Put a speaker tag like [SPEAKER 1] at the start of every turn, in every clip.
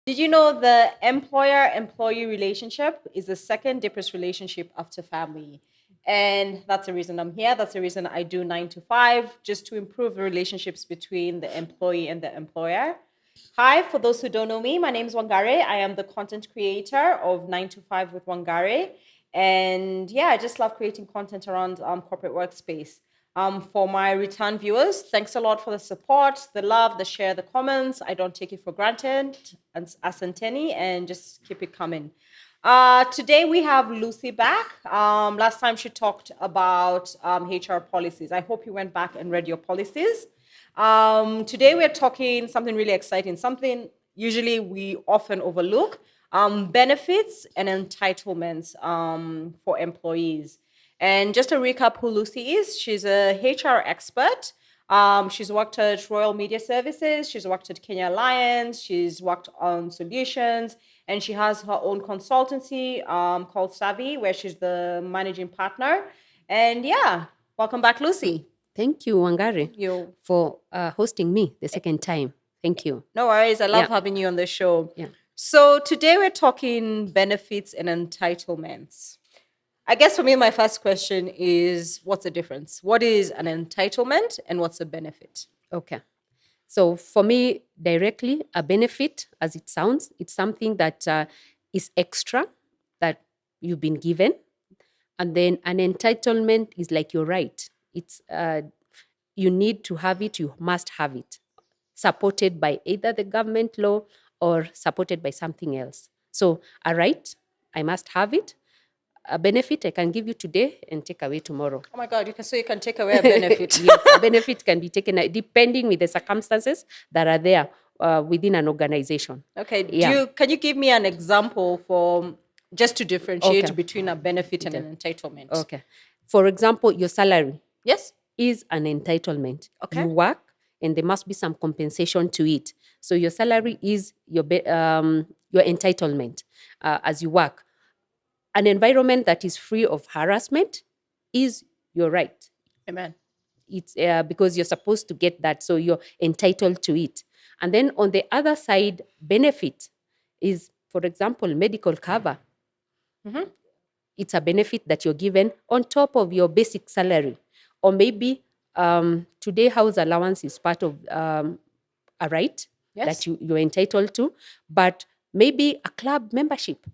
[SPEAKER 1] Did you know the employer-employee relationship is the second deepest relationship after family? And that's the reason I'm here. That's the reason I do 9 to 5, just to improve the relationships between the employee and the employer. Hi, for those who don't know me, my name is Wangare. I am the content creator of 9 to 5 with Wangare. And yeah, I just love creating content around corporate workspace. For my return viewers, thanks a lot for the support, the love, the share, the comments. I don't take it for granted, and Asanteni, and just keep it coming. Today we have Lucy back. Last time she talked about HR policies. I hope you went back and read your policies. Today we're talking something really exciting, something usually we often overlook, benefits and entitlements for employees. And just to recap who Lucy is, she's a HR expert. She's worked at Royal Media Services, she's worked at Kenya Alliance, she's worked on solutions, and she has her own consultancy called Savvy, where she's the managing partner. And yeah, welcome back, Lucy.
[SPEAKER 2] Thank you, Wangari,
[SPEAKER 1] You.
[SPEAKER 2] for hosting me the second time. Thank you.
[SPEAKER 1] No worries. I love
[SPEAKER 2] Yeah.
[SPEAKER 1] having you on the show.
[SPEAKER 2] Yeah.
[SPEAKER 1] So today we're talking benefits and entitlements. I guess for me, my first question is what's the difference? What is an entitlement and what's a benefit?
[SPEAKER 2] Okay. So for me, directly, a benefit, as it sounds, it's something that is extra that you've been given. And then an entitlement is like your right. It's you need to have it, you must have it, supported by either the government law or supported by something else. So a right, I must have it. A benefit I can give you today and take away tomorrow.
[SPEAKER 1] Oh my God, you can take away a benefit.
[SPEAKER 2] Yes, a benefit can be taken depending with the circumstances that are there within an organization.
[SPEAKER 1] Okay.
[SPEAKER 2] Yeah.
[SPEAKER 1] Can you give me an example for just to differentiate
[SPEAKER 2] Okay.
[SPEAKER 1] between a benefit and an entitlement?
[SPEAKER 2] Okay. For example, your salary
[SPEAKER 1] Yes.
[SPEAKER 2] is an entitlement.
[SPEAKER 1] Okay.
[SPEAKER 2] You work and there must be some compensation to it. So your salary is your entitlement as you work. An environment that is free of harassment is your right.
[SPEAKER 1] Amen.
[SPEAKER 2] It's because you're supposed to get that, so you're entitled to it. And then on the other side, benefit is, for example, medical cover.
[SPEAKER 1] Mm-hmm.
[SPEAKER 2] It's a benefit that you're given on top of your basic salary. Or maybe today house allowance is part of a right that you're entitled to, but maybe a club membership.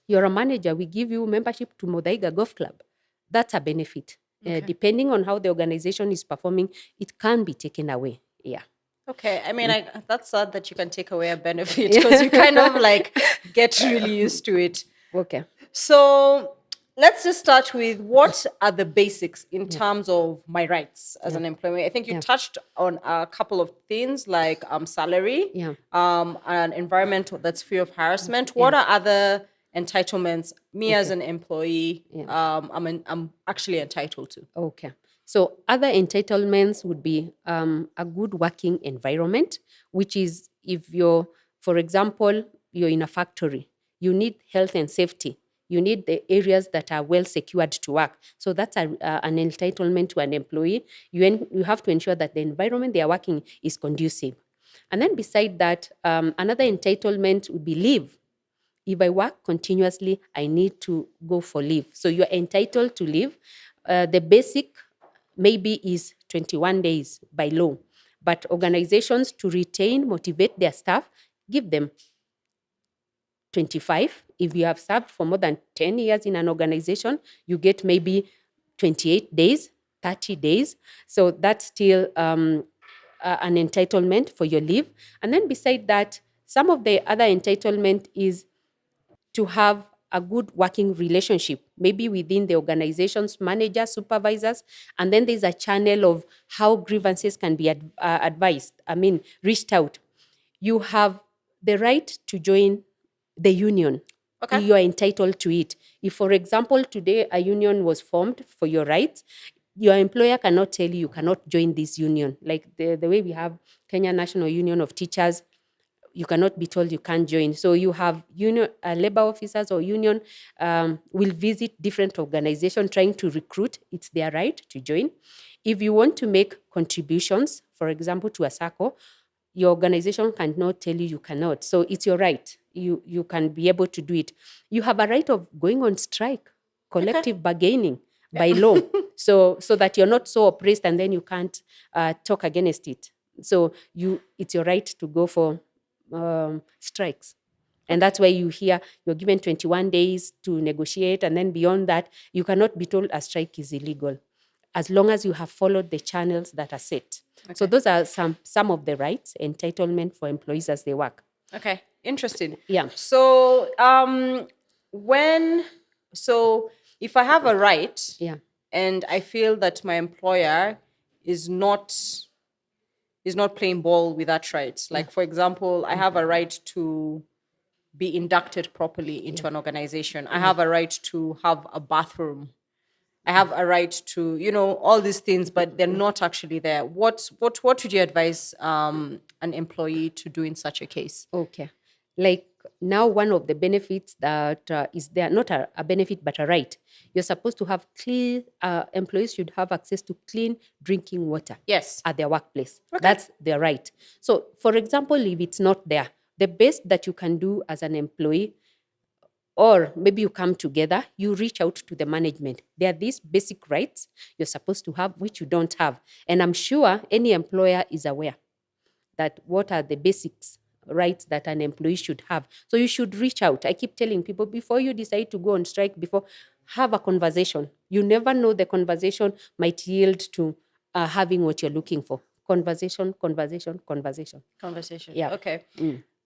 [SPEAKER 2] You're a manager, we give you membership to Modaiga Golf Club. That's a benefit.
[SPEAKER 1] Okay.
[SPEAKER 2] Depending on how the organization is performing, it can be taken away. Yeah.
[SPEAKER 1] Okay. I mean, that's sad that you can take away a benefit because you kind of like get really used to it.
[SPEAKER 2] Okay.
[SPEAKER 1] So let's just start with what are the basics in terms of my rights as an employee. I think you touched on a couple of things like salary, an environment that's free of harassment. What are other entitlements me as an employee I'm actually entitled to?
[SPEAKER 2] Okay. So other entitlements would be a good working environment, which is if you're, for example, you're in a factory, you need health and safety. You need the areas that are well secured to work. So that's an entitlement to an employee. You have to ensure that the environment they are working is conducive. And then beside that, another entitlement would be leave. If I work continuously, I need to go for leave. So you're entitled to leave. The basic maybe is 21 days by law. But organizations to retain, motivate their staff, give them 25. If you have served for more than 10 years in an organization, you get maybe 28 days, 30 days. So that's still an entitlement for your leave. And then beside that, some of the other entitlement is to have a good working relationship, maybe within the organization's managers, supervisors, and then there's a channel of how grievances can be reached out. You have the right to join the union.
[SPEAKER 1] Okay.
[SPEAKER 2] You are entitled to it. If, for example, today a union was formed for your rights, your employer cannot tell you cannot join this union. Like the way we have Kenya National Union of Teachers, you cannot be told you can't join. So you have union labor officers or union will visit different organizations trying to recruit. It's their right to join. If you want to make contributions, for example, to a SACCO, your organization cannot tell you cannot. So it's your right. You can be able to do it. You have a right of going on strike, collective bargaining by law. So that you're not so oppressed and then you can't talk against it. So it's your right to go for strikes. And that's why you hear you're given 21 days to negotiate, and then beyond that, you cannot be told a strike is illegal, as long as you have followed the channels that are set. Okay. So those are some of the rights, entitlement for employees as they work.
[SPEAKER 1] Okay, interesting.
[SPEAKER 2] Yeah.
[SPEAKER 1] So if I have a right,
[SPEAKER 2] Yeah.
[SPEAKER 1] and I feel that my employer is not playing ball with that right. Like, for example, I have a right to be inducted properly into an organization. I have a right to have a bathroom. I have a right to, all these things, but they're not actually there. What would you advise an employee to do in such a case?
[SPEAKER 2] Okay. Like now, one of the benefits that is there, not a benefit, but a right. You're supposed to have clean, employees should have access to clean drinking water.
[SPEAKER 1] Yes.
[SPEAKER 2] At their workplace.
[SPEAKER 1] Okay.
[SPEAKER 2] That's their right. So, for example, if it's not there, the best that you can do as an employee, or maybe you come together, you reach out to the management. There are these basic rights you're supposed to have, which you don't have. And I'm sure any employer is aware that what are the basics rights that an employee should have. So you should reach out. I keep telling people, before you decide to go on strike, have a conversation. You never know, the conversation might yield to having what you're looking for. Conversation.
[SPEAKER 1] Yeah. Okay.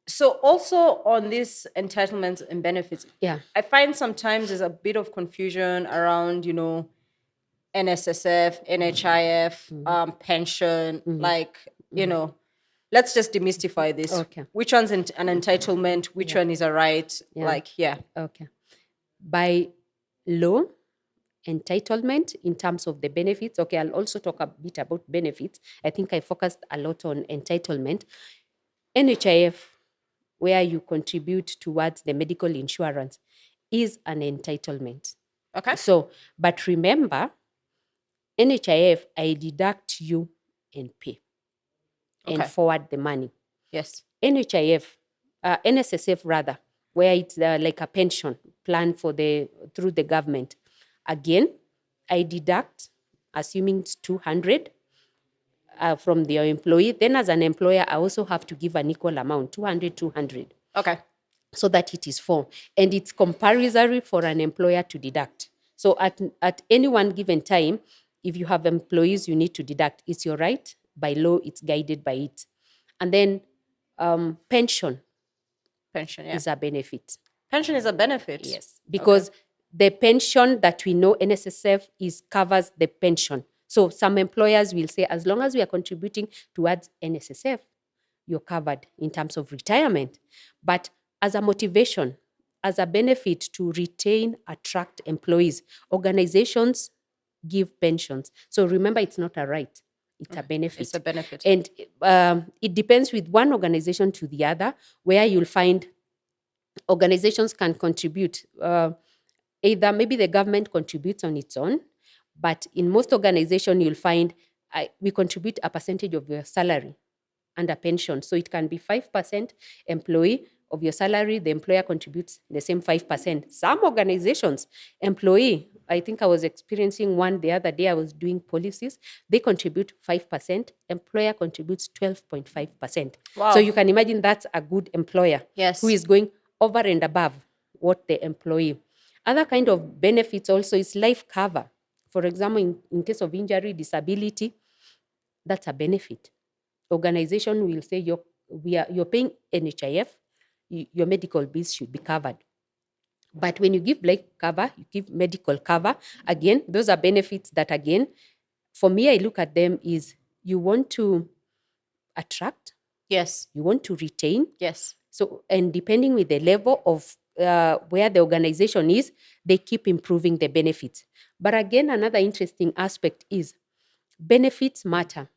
[SPEAKER 1] So also on these entitlements and benefits,
[SPEAKER 2] yeah,
[SPEAKER 1] I find sometimes there's a bit of confusion around, NSSF, NHIF, pension, let's just demystify this.
[SPEAKER 2] Okay.
[SPEAKER 1] Which one's an entitlement? Which one is a right?
[SPEAKER 2] Yeah. Okay. By law, entitlement in terms of the benefits. Okay, I'll also talk a bit about benefits. I think I focused a lot on entitlement. NHIF, where you contribute towards the medical insurance, is an entitlement.
[SPEAKER 1] Okay.
[SPEAKER 2] So, but remember, NHIF, I deduct you and pay and forward the money.
[SPEAKER 1] Yes.
[SPEAKER 2] NHIF, NSSF rather, where it's like a pension plan through the government. Again, I deduct, assuming it's 200 from the employee. Then as an employer, I also have to give an equal amount, 200.
[SPEAKER 1] Okay.
[SPEAKER 2] So that it is full. And it's compulsory for an employer to deduct. So at any one given time, if you have employees, you need to deduct. It's your right. By law, it's guided by it. And then pension.
[SPEAKER 1] Pension, yeah.
[SPEAKER 2] Is a benefit.
[SPEAKER 1] Pension is a benefit?
[SPEAKER 2] Yes. Because the pension that we know, NSSF, covers the pension. So some employers will say, as long as we are contributing towards NSSF, you're covered in terms of retirement. But as a motivation, as a benefit to retain, attract employees, organizations give pensions. So remember, it's not a right. It's a benefit.
[SPEAKER 1] It's a benefit.
[SPEAKER 2] And it depends with one organization to the other, where you'll find organizations can contribute. Either maybe the government contributes on its own, but in most organizations, you'll find we contribute a percentage of your salary under pension. So it can be 5% employee of your salary, the employer contributes the same 5%. Some organizations, employee, I think I was experiencing one the other day, I was doing policies, they contribute 5%, employer contributes 12.5%.
[SPEAKER 1] Wow.
[SPEAKER 2] So you can imagine that's a good employer.
[SPEAKER 1] Yes.
[SPEAKER 2] Who is going over and above what the employee. Other kind of benefits also is life cover. For example, in case of injury, disability, that's a benefit. Organization will say you're paying NHIF, your medical bills should be covered. But when you give life cover, you give medical cover, again, those are benefits that, again, for me, I look at them is you want to attract.
[SPEAKER 1] Yes.
[SPEAKER 2] You want to retain.
[SPEAKER 1] Yes.
[SPEAKER 2] So, and depending with the level of where the organization is, they keep improving the benefits. But again, another interesting aspect is benefits matter.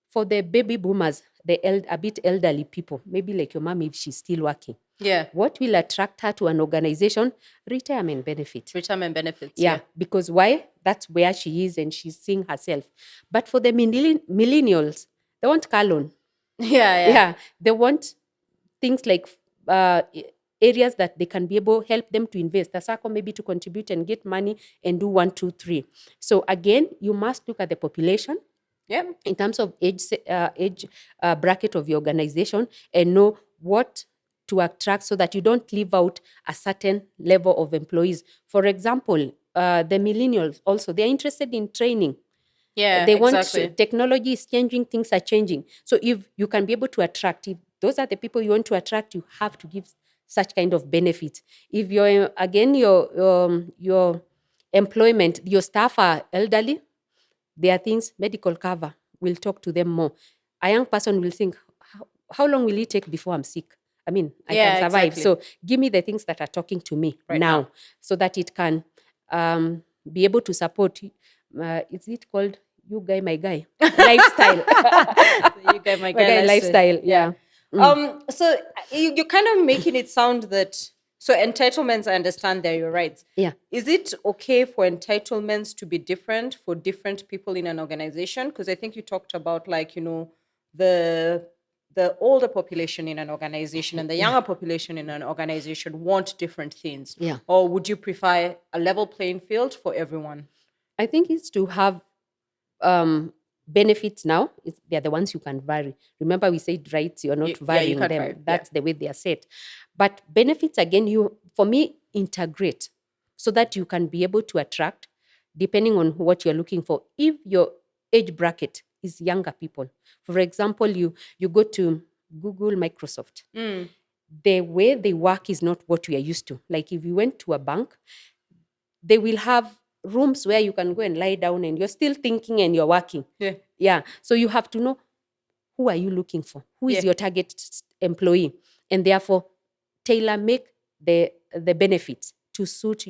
[SPEAKER 2] For the baby boomers, a bit elderly people, maybe like your mom if she's still working.
[SPEAKER 1] Yeah.
[SPEAKER 2] What will attract her to an organization? Retirement benefits.
[SPEAKER 1] Retirement benefits.
[SPEAKER 2] Yeah. Because why? That's where she is and she's seeing herself. But for the millennials, they want car loan.
[SPEAKER 1] Yeah,
[SPEAKER 2] Yeah, they want things like areas that they can be able help them to invest. The circle maybe to contribute and get money and do 1, 2, 3. So again, you must look at the population
[SPEAKER 1] yeah.
[SPEAKER 2] in terms of age bracket of your organization and know what to attract so that you don't leave out a certain level of employees. For example, the millennials also, they're interested in training.
[SPEAKER 1] Yeah,
[SPEAKER 2] They want
[SPEAKER 1] exactly.
[SPEAKER 2] technology is changing, things are changing. So if you can be able to attract, if those are the people you want to attract, you have to give such kind of benefits. If you're again your employment, your staff are elderly, there are things medical cover will talk to them more. A young person will think, how long will it take before I'm sick? I mean, I can
[SPEAKER 1] Yeah,
[SPEAKER 2] survive.
[SPEAKER 1] exactly.
[SPEAKER 2] So give me the things that are talking to me
[SPEAKER 1] Right now.
[SPEAKER 2] now, so that it can be able to support. Is it called you guy, my guy lifestyle?
[SPEAKER 1] You get my
[SPEAKER 2] My
[SPEAKER 1] guy
[SPEAKER 2] guy
[SPEAKER 1] lifestyle.
[SPEAKER 2] lifestyle.
[SPEAKER 1] Yeah.
[SPEAKER 2] Yeah. Mm.
[SPEAKER 1] So you're kind of making it sound that so entitlements, I understand they're your rights.
[SPEAKER 2] Yeah.
[SPEAKER 1] Is it okay for entitlements to be different for different people in an organization? Because I think you talked about like, the the older population in an organization and the younger population in an organization want different things.
[SPEAKER 2] Yeah.
[SPEAKER 1] Or would you prefer a level playing field for everyone?
[SPEAKER 2] I think it's to have benefits now. They're the ones you can vary. Remember, we said rights, you're not
[SPEAKER 1] Yeah, you
[SPEAKER 2] varying
[SPEAKER 1] can
[SPEAKER 2] them.
[SPEAKER 1] vary. Yeah.
[SPEAKER 2] That's the way they are set. But benefits, again, for me, integrate so that you can be able to attract, depending on what you're looking for. If your age bracket is younger people, for example, you go to Google, Microsoft, the way they work is not what we are used to. Like if you went to a bank, they will have rooms where you can go and lie down and you're still thinking and you're working.
[SPEAKER 1] Yeah.
[SPEAKER 2] Yeah. So you have to know, who are you looking for? Who is
[SPEAKER 1] Yeah.
[SPEAKER 2] your target employee? And therefore, tailor make the benefits to suit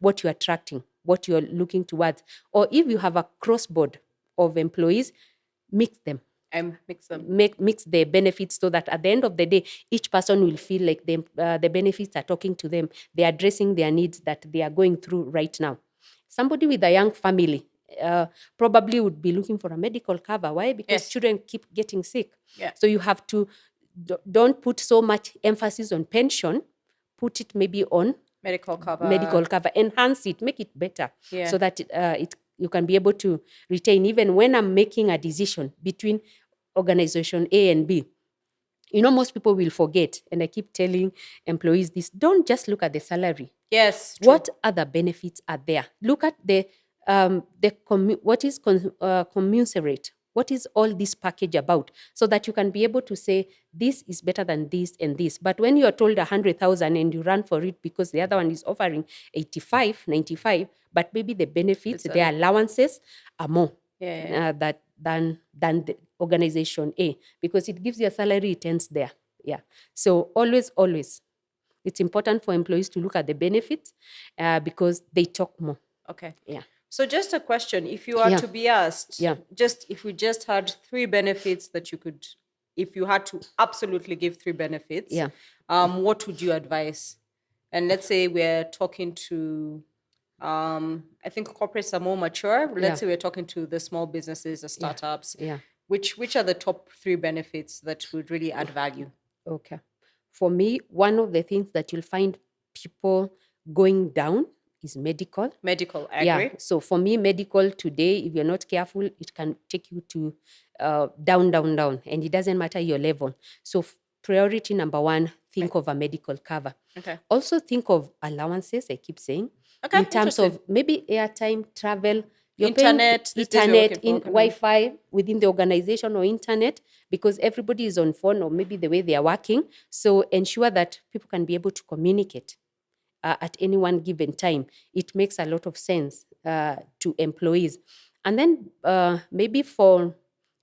[SPEAKER 2] what you're attracting, what you're looking towards. Or if you have a crossboard of employees, mix them.
[SPEAKER 1] Mix them.
[SPEAKER 2] Mix the benefits so that at the end of the day, each person will feel like the benefits are talking to them. They're addressing their needs that they are going through right now. Somebody with a young family probably would be looking for a medical cover. Why? Because
[SPEAKER 1] Yes.
[SPEAKER 2] children keep getting sick.
[SPEAKER 1] Yeah.
[SPEAKER 2] So you have to, don't put so much emphasis on pension, put it maybe on
[SPEAKER 1] Medical cover.
[SPEAKER 2] enhance it, make it better.
[SPEAKER 1] Yeah.
[SPEAKER 2] So that you can be able to retain. Even when I'm making a decision between organization A and B, most people will forget, and I keep telling employees this: don't just look at the salary.
[SPEAKER 1] Yes. True.
[SPEAKER 2] What other benefits are there? Look at what is commensurate. What is all this package about? So that you can be able to say, this is better than this and this. But when you're told 100,000 and you run for it because the other one is offering 85, 95, but maybe the benefits,
[SPEAKER 1] It's
[SPEAKER 2] their allowances are more
[SPEAKER 1] Yeah.
[SPEAKER 2] than the organization A, because it gives you a salary, it ends there. Yeah. So always, it's important for employees to look at the benefits because they talk more.
[SPEAKER 1] Okay.
[SPEAKER 2] Yeah.
[SPEAKER 1] So just a question, if you are
[SPEAKER 2] Yeah.
[SPEAKER 1] to be asked,
[SPEAKER 2] Yeah.
[SPEAKER 1] if we just had 3 benefits that you could, if you had to absolutely give 3 benefits,
[SPEAKER 2] Yeah.
[SPEAKER 1] What would you advise? And let's say we're talking to, I think corporates are more mature. Let's
[SPEAKER 2] Yeah.
[SPEAKER 1] say we're talking to the small businesses, the startups.
[SPEAKER 2] Yeah.
[SPEAKER 1] Which are the top 3 benefits that would really add value?
[SPEAKER 2] Okay. For me, one of the things that you'll find people going down is medical.
[SPEAKER 1] Medical, I agree.
[SPEAKER 2] So for me, medical today, if you're not careful, it can take you to down, and it doesn't matter your level. So priority number 1, think of a medical cover.
[SPEAKER 1] Okay.
[SPEAKER 2] Also think of allowances, I keep saying,
[SPEAKER 1] Okay,
[SPEAKER 2] in terms of maybe airtime, travel, you're
[SPEAKER 1] Internet,
[SPEAKER 2] paying
[SPEAKER 1] these days we're
[SPEAKER 2] internet,
[SPEAKER 1] working
[SPEAKER 2] in
[SPEAKER 1] from home.
[SPEAKER 2] Wi-Fi within the organization, or internet, because everybody is on phone, or maybe the way they are working. So ensure that people can be able to communicate at any one given time. It makes a lot of sense to employees. And then maybe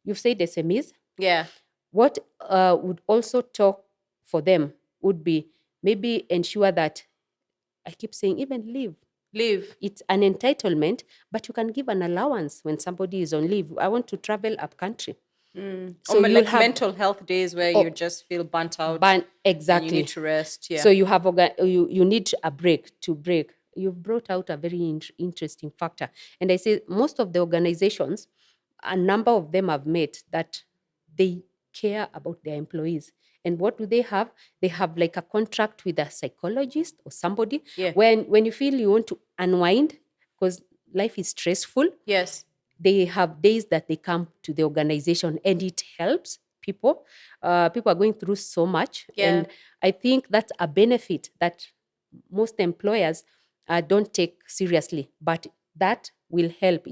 [SPEAKER 2] you've said SMEs,
[SPEAKER 1] Yeah.
[SPEAKER 2] what would also talk for them would be maybe ensure that, I keep saying, even leave. It's an entitlement, but you can give an allowance when somebody is on leave. I want to travel up country.
[SPEAKER 1] So you'll like have mental health days where you just feel burnt out.
[SPEAKER 2] Exactly.
[SPEAKER 1] And you need to rest. Yeah.
[SPEAKER 2] So you have you need a break to break. You've brought out a very interesting factor. And I say most of the organizations, a number of them have made that they care about their employees. And what do they have? They have like a contract with a psychologist or somebody.
[SPEAKER 1] Yeah.
[SPEAKER 2] When you feel you want to unwind, because life is stressful,
[SPEAKER 1] Yes.
[SPEAKER 2] they have days that they come to the organization, and it helps people. People are going through so much.
[SPEAKER 1] Yeah.
[SPEAKER 2] And I think that's a benefit that most employers don't take seriously, but that will help.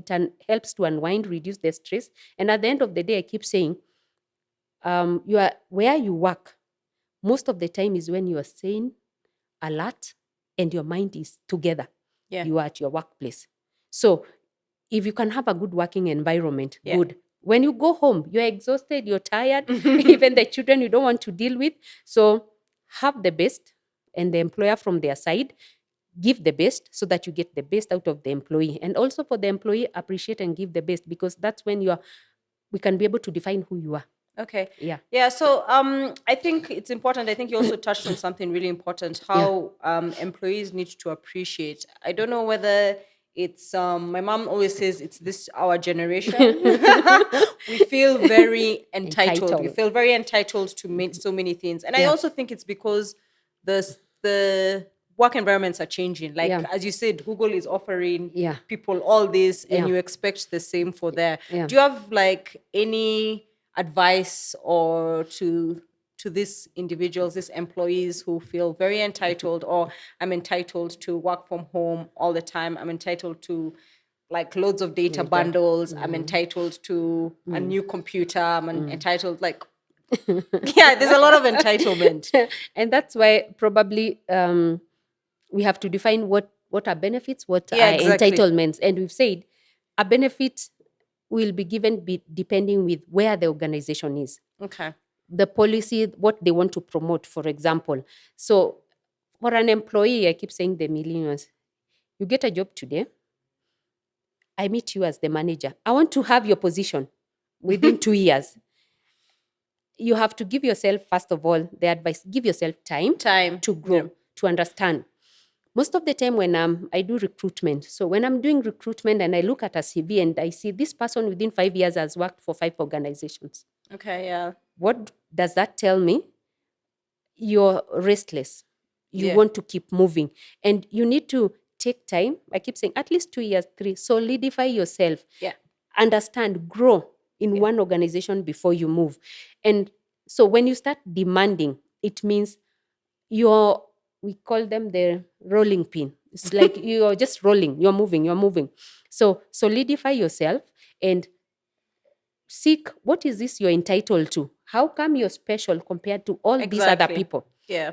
[SPEAKER 2] Helps to unwind, reduce the stress. And at the end of the day, I keep saying, you are where you work most of the time is when you are sane, alert, and your mind is together.
[SPEAKER 1] Yeah.
[SPEAKER 2] You are at your workplace. So if you can have a good working environment,
[SPEAKER 1] Yeah.
[SPEAKER 2] good. When you go home, you're exhausted, you're tired, even the children you don't want to deal with. So have the best, and the employer from their side give the best so that you get the best out of the employee. And also for the employee, appreciate and give the best, because that's when we can be able to define who you are.
[SPEAKER 1] Okay.
[SPEAKER 2] Yeah.
[SPEAKER 1] Yeah. So I think it's important. I think you also touched on something really important, how employees need to appreciate. I don't know whether it's my mom always says it's this our generation. We feel very entitled. We
[SPEAKER 2] Entitled.
[SPEAKER 1] feel very entitled to so many things. And I
[SPEAKER 2] Yeah.
[SPEAKER 1] also think it's because the work environments are changing. Like
[SPEAKER 2] Yeah.
[SPEAKER 1] as you said, Google is offering
[SPEAKER 2] Yeah.
[SPEAKER 1] people all this, and
[SPEAKER 2] Yeah.
[SPEAKER 1] you expect the same for there.
[SPEAKER 2] Yeah.
[SPEAKER 1] Do you have like any advice or to these individuals, these employees who feel very entitled, or I'm entitled to work from home all the time, I'm entitled to like loads of data bundles, I'm entitled to a new computer, I'm entitled like yeah, there's a lot of entitlement.
[SPEAKER 2] And that's why probably we have to define what are benefits, what
[SPEAKER 1] Yeah,
[SPEAKER 2] are
[SPEAKER 1] exactly.
[SPEAKER 2] entitlements. And we've said a benefit will be given depending with where the organization is.
[SPEAKER 1] Okay.
[SPEAKER 2] The policy, what they want to promote, for example. So for an employee, I keep saying the millennials, you get a job today, I meet you as the manager. I want to have your position within 2 years. You have to give yourself, first of all, the advice, give yourself time to grow,
[SPEAKER 1] Yeah.
[SPEAKER 2] to understand. Most of the time when I do recruitment, so when I'm doing recruitment and I look at a CV and I see this person within 5 years has worked for 5 organizations.
[SPEAKER 1] Okay, yeah.
[SPEAKER 2] What does that tell me? You're restless. You
[SPEAKER 1] Yeah.
[SPEAKER 2] want to keep moving. And you need to take time. I keep saying at least 2 years, 3. Solidify yourself.
[SPEAKER 1] Yeah.
[SPEAKER 2] Understand, grow in one organization before you move. And so when you start demanding, it means we call them the rolling pin. It's like you're just rolling, you're moving. So solidify yourself and seek what is this you're entitled to. How come you're special compared to all these other
[SPEAKER 1] Exactly.
[SPEAKER 2] people?
[SPEAKER 1] Yeah.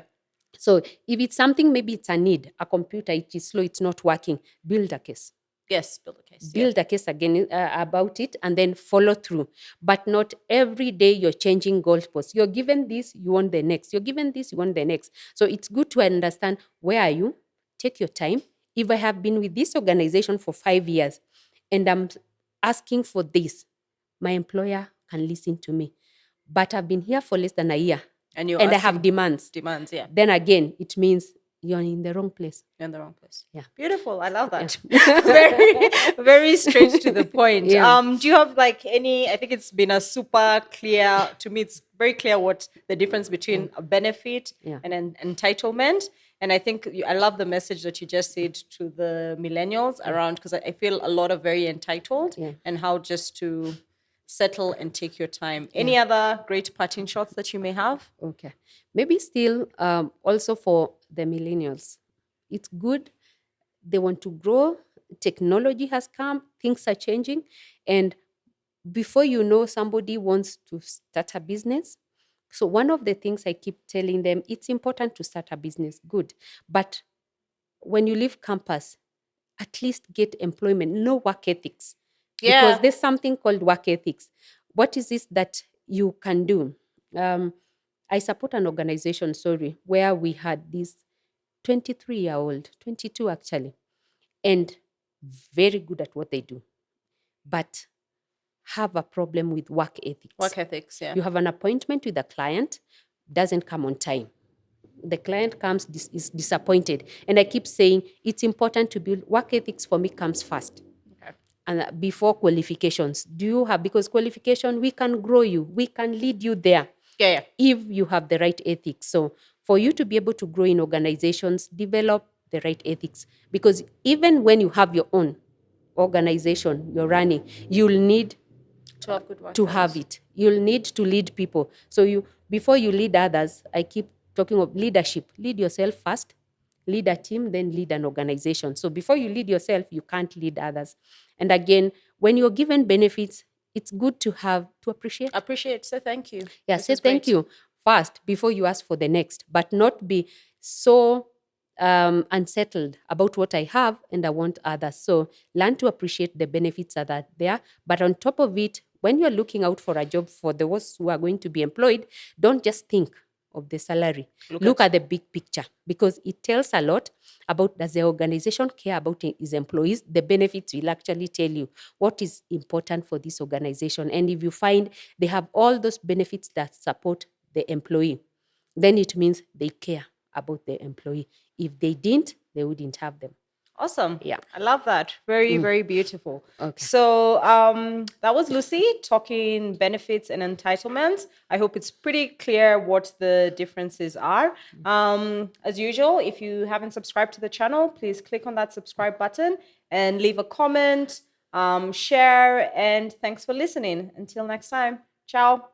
[SPEAKER 2] So if it's something, maybe it's a need, a computer, it is slow, it's not working, build a case.
[SPEAKER 1] Yes, build a case.
[SPEAKER 2] Build a case again about it, and then follow through. But not every day you're changing goalposts. You're given this, you want the next. You're given this, you want the next. So it's good to understand, where are you? Take your time. If I have been with this organization for 5 years and I'm asking for this, my employer can listen to me. But I've been here for less than a year
[SPEAKER 1] And
[SPEAKER 2] I have demands.
[SPEAKER 1] Yeah.
[SPEAKER 2] Then again, it means you're in the wrong place.
[SPEAKER 1] You're in the wrong place.
[SPEAKER 2] Yeah.
[SPEAKER 1] Beautiful. I love that. Very, very straight to the point.
[SPEAKER 2] Yeah.
[SPEAKER 1] Do you have like any, I think it's been a super clear, to me, it's very clear what the difference between a benefit and an entitlement. And I think I love the message that you just said to the millennials around, because I feel a lot are very entitled and how just to settle and take your time. Any other great parting shots that you may have?
[SPEAKER 2] Okay. Maybe still also for the millennials, it's good. They want to grow. Technology has come. Things are changing. And before you know, somebody wants to start a business. So one of the things I keep telling them, it's important to start a business. Good. But when you leave campus, at least get employment. Know work ethics. Because there's something called work ethics. What is this that you can do? I support an organization, where we had this 23-year-old, 22 actually, and very good at what they do, but have a problem with work ethics.
[SPEAKER 1] Work ethics, yeah.
[SPEAKER 2] You have an appointment with a client, doesn't come on time. The client comes, is disappointed. And I keep saying, it's important to build work ethics. For me, comes first.
[SPEAKER 1] Okay.
[SPEAKER 2] and before qualifications. Do you have, because qualification, we can grow you, we can lead you there
[SPEAKER 1] Yeah.
[SPEAKER 2] if you have the right ethics. So for you to be able to grow in organizations, develop the right ethics. Because even when you have your own organization you're running, you'll need
[SPEAKER 1] To have good work
[SPEAKER 2] to have it. You'll need to lead people. So you, before you lead others, I keep talking of leadership. Lead yourself first, lead a team, then lead an organization. So before you lead yourself, you can't lead others. And again, when you're given benefits, it's good to have to appreciate.
[SPEAKER 1] Appreciate. So thank you.
[SPEAKER 2] Yeah,
[SPEAKER 1] This
[SPEAKER 2] say
[SPEAKER 1] is
[SPEAKER 2] thank
[SPEAKER 1] great.
[SPEAKER 2] you first before you ask for the next, but not be so unsettled about what I have and I want others. So learn to appreciate the benefits that are there. But on top of it, when you're looking out for a job for those who are going to be employed, don't just think of the salary. Look at the big picture, because it tells a lot about, does the organization care about its employees? The benefits will actually tell you what is important for this organization. And if you find they have all those benefits that support the employee, then it means they care about the employee. If they didn't, they wouldn't have them.
[SPEAKER 1] Awesome.
[SPEAKER 2] Yeah.
[SPEAKER 1] I love that. Very, very beautiful.
[SPEAKER 2] Okay.
[SPEAKER 1] So that was Lucy talking benefits and entitlements. I hope it's pretty clear what the differences are. As usual, if you haven't subscribed to the channel, please click on that subscribe button and leave a comment, share, and thanks for listening. Until next time. Ciao.